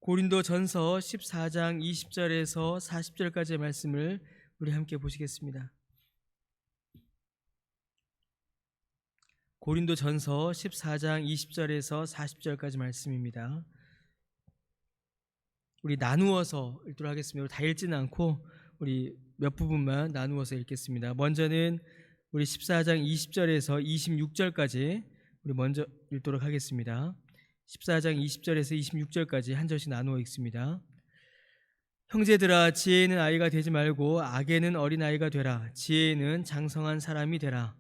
고린도전서 14장 20절에서 40절까지의 말씀을 우리 함께 보시겠습니다. 고린도전서 14장 20절에서 40절까지 말씀입니다. 우리 나누어서 읽도록 하겠습니다. 다 읽지는 않고 우리 몇 부분만 나누어서 읽겠습니다. 먼저는 우리 14장 20절에서 26절까지 우리 먼저 읽도록 하겠습니다. 14장 20절에서 26절까지 한 절씩 나누어 읽습니다. 형제들아, 지혜는 아이가 되지 말고 악에는 어린아이가 되라. 지혜는 장성한 사람이 되라.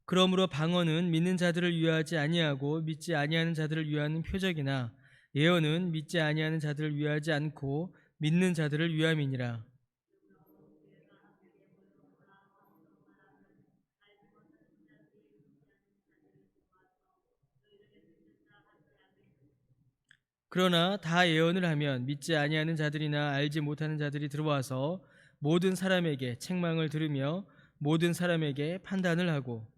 그러므로 방언은 믿는 자들을 위하지 아니하고 믿지 아니하는 자들을 위하는 표적이나 예언은 믿지 아니하는 자들을 위하지 않고 믿는 자들을 위함이니라. 그러나 다 예언을 하면 믿지 아니하는 자들이나 알지 못하는 자들이 들어와서 모든 사람에게 책망을 들으며 모든 사람에게 판단을 하고,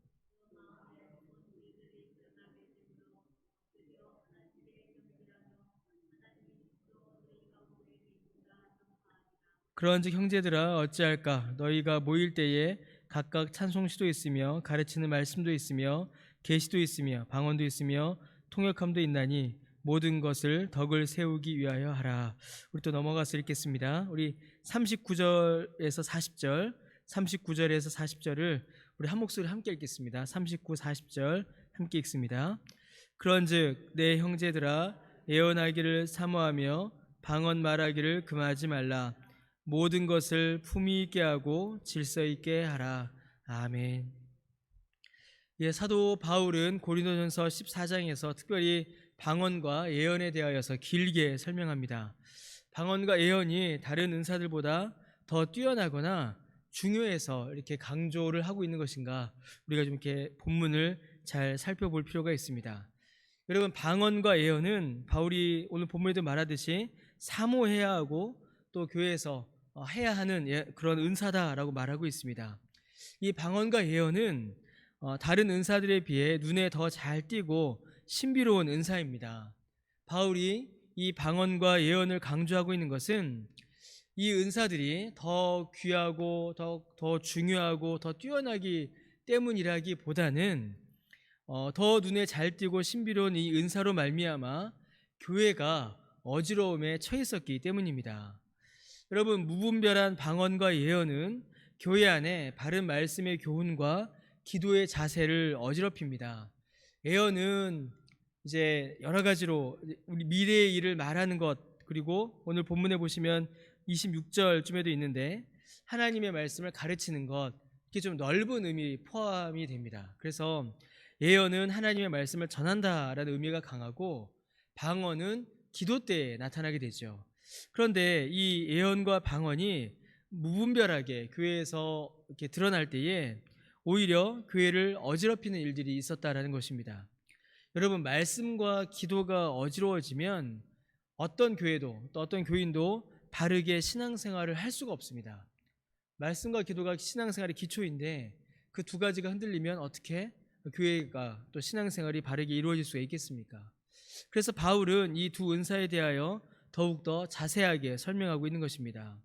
그런즉 형제들아, 어찌할까? 너희가 모일 때에 각각 찬송시도 있으며 가르치는 말씀도 있으며 계시도 있으며 방언도 있으며 통역함도 있나니 모든 것을 덕을 세우기 위하여 하라. 우리 또 넘어가서 읽겠습니다. 우리 39절에서 40절, 39절에서 40절을 우리 한 목소리 함께 읽겠습니다. 39, 40절 함께 읽습니다. 그런즉 내 형제들아, 예언하기를 사모하며 방언 말하기를 금하지 말라. 모든 것을 품위 있게 하고 질서 있게 하라. 아멘. 예, 사도 바울은 고린도전서 14장에서 특별히 방언과 예언에 대하여서 길게 설명합니다. 방언과 예언이 다른 은사들보다 더 뛰어나거나 중요해서 이렇게 강조를 하고 있는 것인가, 우리가 좀 이렇게 본문을 잘 살펴볼 필요가 있습니다. 여러분, 방언과 예언은 바울이 오늘 본문에도 말하듯이 사모해야 하고 또 교회에서 해야 하는 그런 은사다라고 말하고 있습니다. 이 방언과 예언은 다른 은사들에 비해 눈에 더 잘 띄고 신비로운 은사입니다. 바울이 이 방언과 예언을 강조하고 있는 것은 이 은사들이 더 귀하고 더 중요하고 더 뛰어나기 때문이라기보다는 더 눈에 잘 띄고 신비로운 이 은사로 말미암아 교회가 어지러움에 처했었기 때문입니다. 여러분, 무분별한 방언과 예언은 교회 안에 바른 말씀의 교훈과 기도의 자세를 어지럽힙니다. 예언은 이제 여러 가지로 우리 미래의 일을 말하는 것, 그리고 오늘 본문에 보시면 26절쯤에도 있는데 하나님의 말씀을 가르치는 것, 이렇게 좀 넓은 의미 포함이 됩니다. 그래서 예언은 하나님의 말씀을 전한다라는 의미가 강하고 방언은 기도 때에 나타나게 되죠. 그런데 이 예언과 방언이 무분별하게 교회에서 이렇게 드러날 때에 오히려 교회를 어지럽히는 일들이 있었다라는 것입니다. 여러분, 말씀과 기도가 어지러워지면 어떤 교회도 또 어떤 교인도 바르게 신앙생활을 할 수가 없습니다. 말씀과 기도가 신앙생활의 기초인데 그 두 가지가 흔들리면 어떻게 교회가 또 신앙생활이 바르게 이루어질 수가 있겠습니까? 그래서 바울은 이 두 은사에 대하여 더욱더 자세하게 설명하고 있는 것입니다.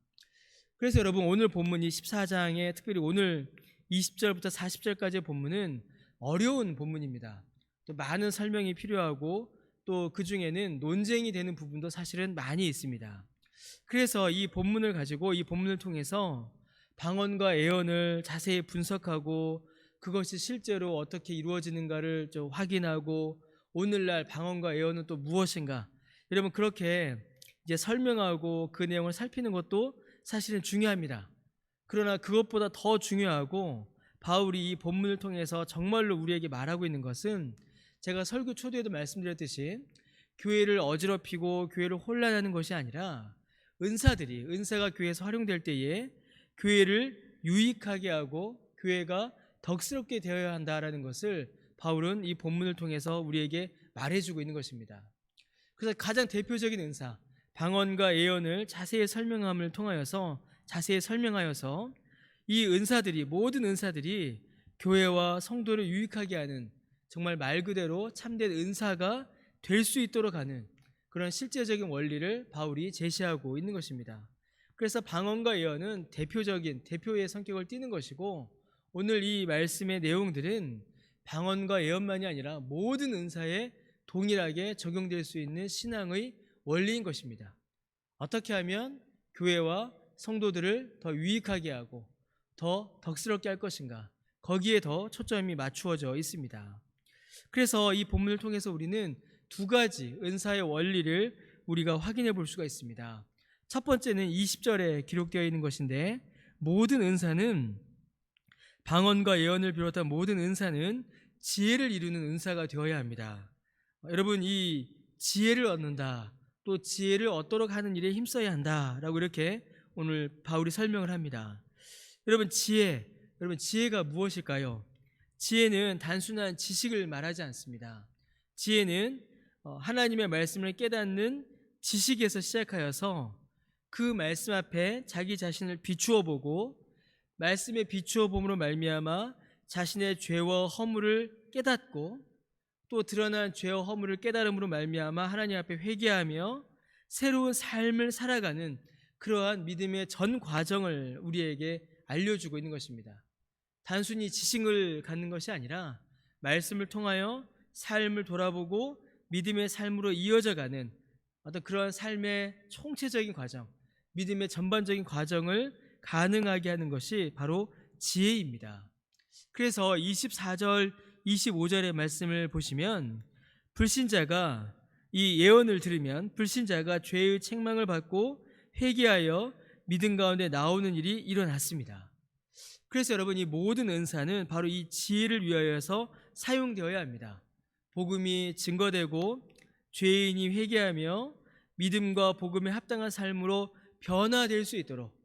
그래서 여러분, 오늘 본문이 14장에 특별히 오늘 20절부터 40절까지의 본문은 어려운 본문입니다. 또 많은 설명이 필요하고 또 그 중에는 논쟁이 되는 부분도 사실은 많이 있습니다. 그래서 이 본문을 가지고 이 본문을 통해서 방언과 예언을 자세히 분석하고 그것이 실제로 어떻게 이루어지는가를 좀 확인하고 오늘날 방언과 예언은 또 무엇인가, 여러분, 그렇게 이제 설명하고 그 내용을 살피는 것도 사실은 중요합니다. 그러나 그것보다 더 중요하고 바울이 이 본문을 통해서 정말로 우리에게 말하고 있는 것은, 제가 설교 초대에도 말씀드렸듯이 교회를 어지럽히고 교회를 혼란하는 것이 아니라 은사가 교회에서 활용될 때에 교회를 유익하게 하고 교회가 덕스럽게 되어야 한다라는 것을 바울은 이 본문을 통해서 우리에게 말해주고 있는 것입니다. 그래서 가장 대표적인 은사, 방언과 예언을 자세히 설명함을 통하여서 자세히 설명하여서 이 은사들이, 모든 은사들이 교회와 성도를 유익하게 하는, 정말 말 그대로 참된 은사가 될 수 있도록 하는 그런 실제적인 원리를 바울이 제시하고 있는 것입니다. 그래서 방언과 예언은 대표의 성격을 띠는 것이고, 오늘 이 말씀의 내용들은 방언과 예언만이 아니라 모든 은사에 동일하게 적용될 수 있는 신앙의 원리인 것입니다. 어떻게 하면 교회와 성도들을 더 유익하게 하고 더 덕스럽게 할 것인가, 거기에 더 초점이 맞추어져 있습니다. 그래서 이 본문을 통해서 우리는 두 가지 은사의 원리를 우리가 확인해 볼 수가 있습니다. 첫 번째는 20절에 기록되어 있는 것인데, 모든 은사는, 방언과 예언을 비롯한 모든 은사는 지혜를 이루는 은사가 되어야 합니다. 여러분, 이 지혜를 얻는다, 또 지혜를 얻도록 하는 일에 힘써야 한다라고 이렇게 오늘 바울이 설명을 합니다. 여러분, 지혜가 무엇일까요? 지혜는 단순한 지식을 말하지 않습니다. 지혜는 하나님의 말씀을 깨닫는 지식에서 시작하여서 그 말씀 앞에 자기 자신을 비추어 보고, 말씀에 비추어 봄으로 말미암아 자신의 죄와 허물을 깨닫고, 또 드러난 죄와 허물을 깨달음으로 말미암아 하나님 앞에 회개하며 새로운 삶을 살아가는 그러한 믿음의 전 과정을 우리에게 알려주고 있는 것입니다. 단순히 지식을 갖는 것이 아니라 말씀을 통하여 삶을 돌아보고 믿음의 삶으로 이어져가는 어떤 그러한 삶의 총체적인 과정, 믿음의 전반적인 과정을 가능하게 하는 것이 바로 지혜입니다. 그래서 24절, 25절의 말씀을 보시면, 불신자가 이 예언을 들으면 불신자가 죄의 책망을 받고 회개하여 믿음 가운데 나오는 일이 일어났습니다. 그래서 여러분, 이 모든 은사는 바로 이 지혜를 위하여서 사용되어야 합니다. 복음이 증거되고 죄인이 회개하며 믿음과 복음에 합당한 삶으로 변화될 수 있도록,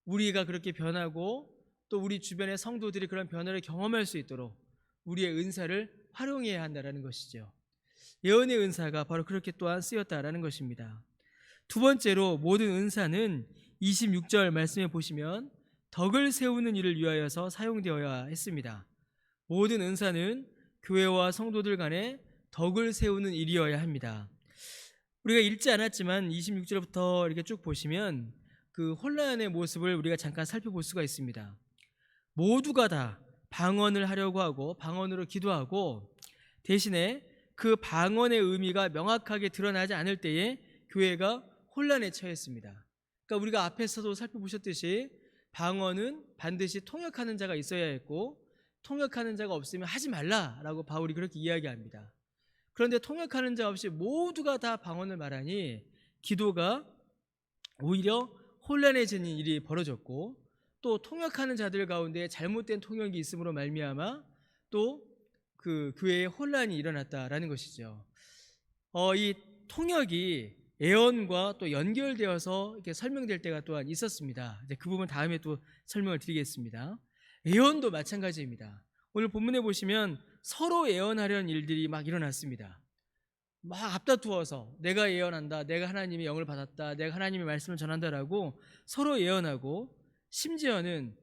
우리가 그렇게 변하고 또 우리 주변의 성도들이 그런 변화를 경험할 수 있도록 우리의 은사를 활용해야 한다는 것이죠. 예언의 은사가 바로 그렇게 또한 쓰였다라는 것입니다. 두 번째로, 모든 은사는 26절 말씀에 보시면 덕을 세우는 일을 위하여서 사용되어야 했습니다. 모든 은사는 교회와 성도들 간에 덕을 세우는 일이어야 합니다. 우리가 읽지 않았지만 26절부터 이렇게 쭉 보시면 그 혼란의 모습을 우리가 잠깐 살펴볼 수가 있습니다. 모두가 다 방언을 하려고 하고 방언으로 기도하고, 대신에 그 방언의 의미가 명확하게 드러나지 않을 때에 교회가 혼란에 처했습니다. 그러니까 우리가 앞에서도 살펴보셨듯이 방언은 반드시 통역하는 자가 있어야 했고, 통역하는 자가 없으면 하지 말라라고 바울이 그렇게 이야기합니다. 그런데 통역하는 자 없이 모두가 다 방언을 말하니 기도가 오히려 혼란해지는 일이 벌어졌고, 또 통역하는 자들 가운데 잘못된 통역이 있음으로 말미암아 또 그 교회에 혼란이 일어났다라는 것이죠. 이 통역이 예언과 또 연결되어서 이렇게 설명될 때가 또한 있었습니다. 이제 그 부분 다음에 또 설명을 드리겠습니다. 예언도 마찬가지입니다. 오늘 본문에 보시면 서로 예언하려는 일들이 막 일어났습니다. 막 앞다투어서 내가 예언한다, 내가 하나님의 영을 받았다, 내가 하나님의 말씀을 전한다라고 서로 예언하고, 심지어는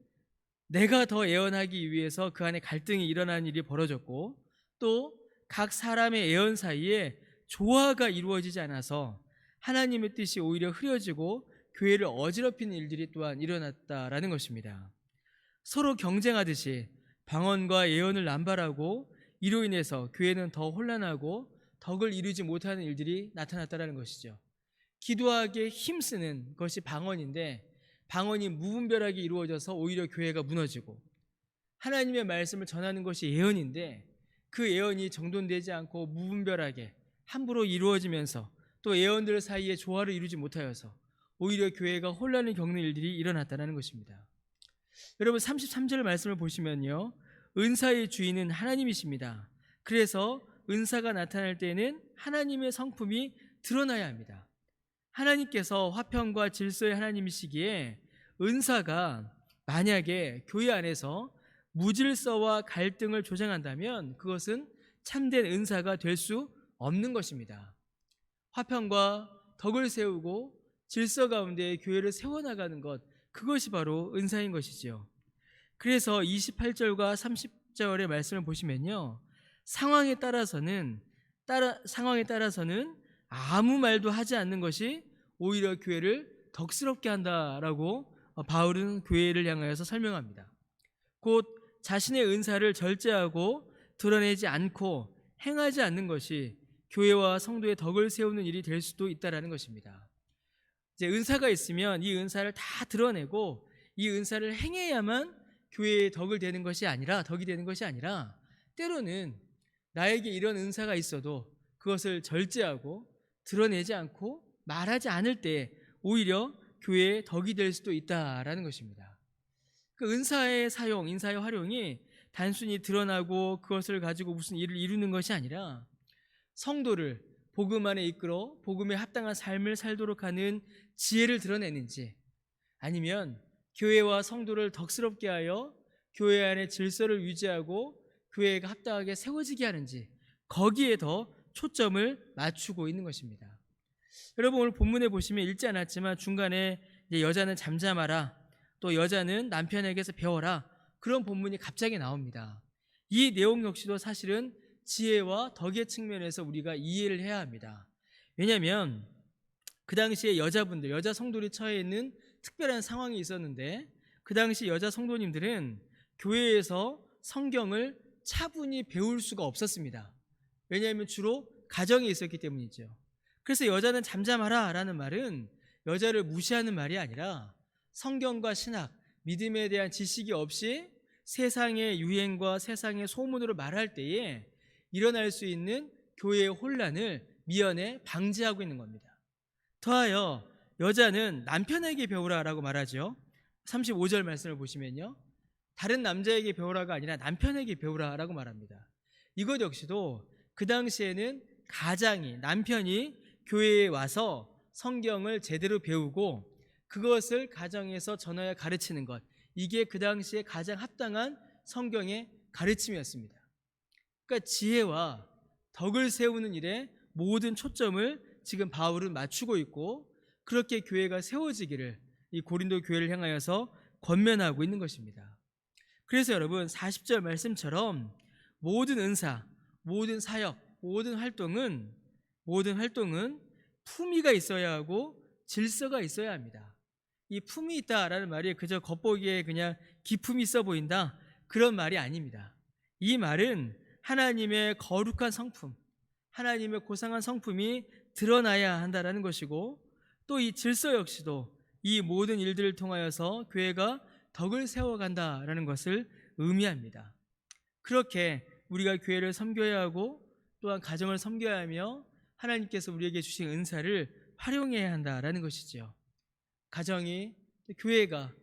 내가 더 예언하기 위해서 그 안에 갈등이 일어나는 일이 벌어졌고, 또 각 사람의 예언 사이에 조화가 이루어지지 않아서 하나님의 뜻이 오히려 흐려지고 교회를 어지럽히는 일들이 또한 일어났다라는 것입니다. 서로 경쟁하듯이 방언과 예언을 남발하고, 이로 인해서 교회는 더 혼란하고 덕을 이루지 못하는 일들이 나타났다는 것이죠. 기도하기에 힘쓰는 것이 방언인데 방언이 무분별하게 이루어져서 오히려 교회가 무너지고, 하나님의 말씀을 전하는 것이 예언인데 그 예언이 정돈되지 않고 무분별하게 함부로 이루어지면서 또 예언들 사이에 조화를 이루지 못하여서 오히려 교회가 혼란을 겪는 일들이 일어났다는 것입니다. 여러분, 33절 말씀을 보시면요, 은사의 주인은 하나님이십니다. 그래서 은사가 나타날 때는 하나님의 성품이 드러나야 합니다. 하나님께서 화평과 질서의 하나님이시기에 은사가 만약에 교회 안에서 무질서와 갈등을 조장한다면 그것은 참된 은사가 될 수 없는 것입니다. 화평과 덕을 세우고 질서 가운데 교회를 세워나가는 것, 그것이 바로 은사인 것이지요. 그래서 28절과 30절의 말씀을 보시면요, 상황에 따라서는 아무 말도 하지 않는 것이 오히려 교회를 덕스럽게 한다라고 바울은 교회를 향하여서 설명합니다. 곧 자신의 은사를 절제하고 드러내지 않고 행하지 않는 것이 교회와 성도의 덕을 세우는 일이 될 수도 있다라는 것입니다. 이제 은사가 있으면 이 은사를 다 드러내고 이 은사를 행해야만 교회의 덕이 되는 것이 아니라 때로는 나에게 이런 은사가 있어도 그것을 절제하고 드러내지 않고 말하지 않을 때 오히려 교회의 덕이 될 수도 있다라는 것입니다. 그 은사의 사용, 은사의 활용이 단순히 드러나고 그것을 가지고 무슨 일을 이루는 것이 아니라 성도를 복음 안에 이끌어 복음에 합당한 삶을 살도록 하는 지혜를 드러내는지, 아니면 교회와 성도를 덕스럽게 하여 교회 안에 질서를 유지하고 교회가 합당하게 세워지게 하는지, 거기에 더 초점을 맞추고 있는 것입니다. 여러분, 오늘 본문에 보시면 읽지 않았지만 중간에 여자는 잠잠하라, 또 여자는 남편에게서 배워라, 그런 본문이 갑자기 나옵니다. 이 내용 역시도 사실은 지혜와 덕의 측면에서 우리가 이해를 해야 합니다. 왜냐하면 그 당시에 여자 성도들이 처해 있는 특별한 상황이 있었는데, 그 당시 여자 성도님들은 교회에서 성경을 차분히 배울 수가 없었습니다. 왜냐하면 주로 가정에 있었기 때문이죠. 그래서 여자는 잠잠하라 라는 말은 여자를 무시하는 말이 아니라 성경과 신학, 믿음에 대한 지식이 없이 세상의 유행과 세상의 소문으로 말할 때에 일어날 수 있는 교회의 혼란을 미연에 방지하고 있는 겁니다. 더하여 여자는 남편에게 배우라라고 말하죠. 35절 말씀을 보시면요, 다른 남자에게 배우라가 아니라 남편에게 배우라라고 말합니다. 이것 역시도 그 당시에는 남편이 교회에 와서 성경을 제대로 배우고 그것을 가정에서 전하여 가르치는 것, 이게 그 당시에 가장 합당한 성경의 가르침이었습니다. 그러니까 지혜와 덕을 세우는 일에 모든 초점을 지금 바울은 맞추고 있고, 그렇게 교회가 세워지기를 이 고린도 교회를 향하여서 권면하고 있는 것입니다. 그래서 여러분, 40절 말씀처럼 모든 은사, 모든 사역, 모든 활동은 품위가 있어야 하고 질서가 있어야 합니다. 이 품이 있다라는 말이 그저 겉보기에 그냥 기품이 있어 보인다, 그런 말이 아닙니다. 이 말은 하나님의 거룩한 성품, 하나님의 고상한 성품이 드러나야 한다라는 것이고, 또 이 질서 역시도 이 모든 일들을 통하여서 교회가 덕을 세워간다라는 것을 의미합니다. 그렇게 우리가 교회를 섬겨야 하고 또한 가정을 섬겨야 하며 하나님께서 우리에게 주신 은사를 활용해야 한다라는 것이지요. 가정이, 교회가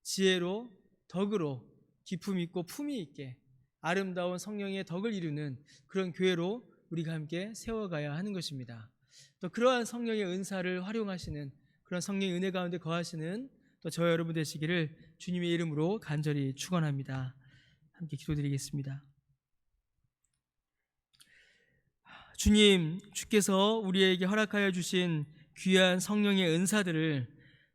지혜로 덕으로 기품 있고 품위 있게 아름다운 성령의 덕을 이루는 그런 교회로 우리가 함께 세워가야 하는 것입니다. 또 그러한 성령의 은사를 활용하시는, 그런 성령의 은혜 가운데 거하시는 또 저와 여러분 되시기를 주님의 이름으로 간절히 축원합니다. 함께 기도드리겠습니다. 주님, 주께서 우리에게 허락하여 주신 귀한 성령의 은사들을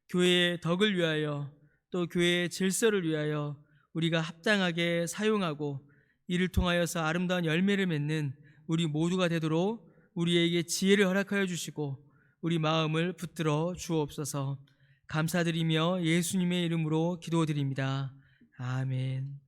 교회의 덕을 위하여 또 교회의 질서를 위하여 우리가 합당하게 사용하고 이를 통하여서 아름다운 열매를 맺는 우리 모두가 되도록 우리에게 지혜를 허락하여 주시고 우리 마음을 붙들어 주옵소서. 감사드리며 예수님의 이름으로 기도드립니다. 아멘.